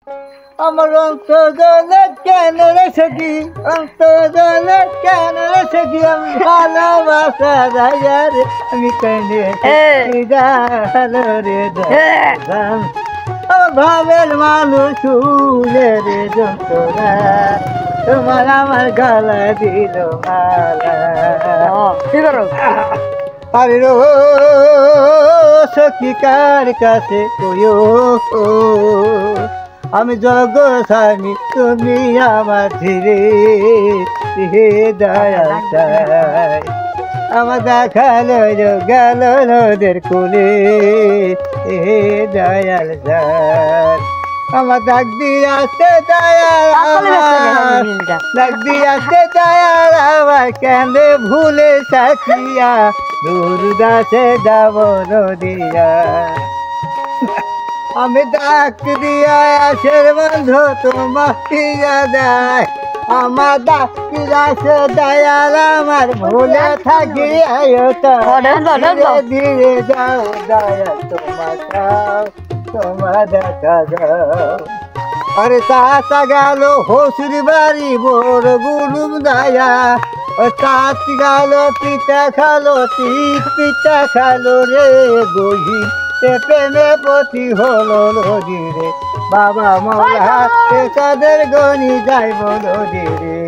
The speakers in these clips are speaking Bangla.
আমার অন্তর্জলে কেন রে সখী, অন্তর্জলে কেন রে সখী, আমি ভালোবাসা রাজা রে, আমি কেনে জানো রে দাম, ভাবের মানুষ শুনে রে যন্ত্রণা, তোমার আমার গলা দিল মালা। কি করো? আরে রো সখী কার কাছে কইও, আমি জগ স্বামী তুমি আমার ধীরে দয়াল চাই, আমার দেখালো গেল নদের কুলে দয়াল চাই, আমার ডাক দিয়াছে দয়াল আমার, ডাক দিয়াছে দয়াল আমার, কেন ভুলে সাথিয়া দুর্দাসে যাব নদিয়া, আমি ডাক দিয়া আসের বন্ধু তোমার দিয়া দেয়, আমার ডাক দিয়াছে দয়াল আমার, ভুলে থাকি ধীরে ধীরে যাও দয়াল তোমার যাও, তোমার দেখা যাও। আরে চাচা গেল হসুর বাড়ি বড় গুলুম দায়া, চাচ গেল পিঠা খালো পিঠা খালো রে গহি, প্রেমে পতি হলো নদী রে, বাবা মৌলা কাদের গনি যাইব নদী রে,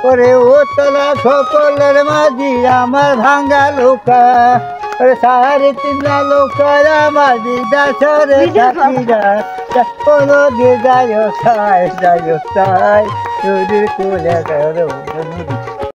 ওরে ওতলা সকলের মাঝি আমার ভাঙ্গা লোকা, সাড়ে তিনটা লোক আমার বিদাসরে থাকিরা, কোনো দিয়ে যায় তাই নদীর কোলে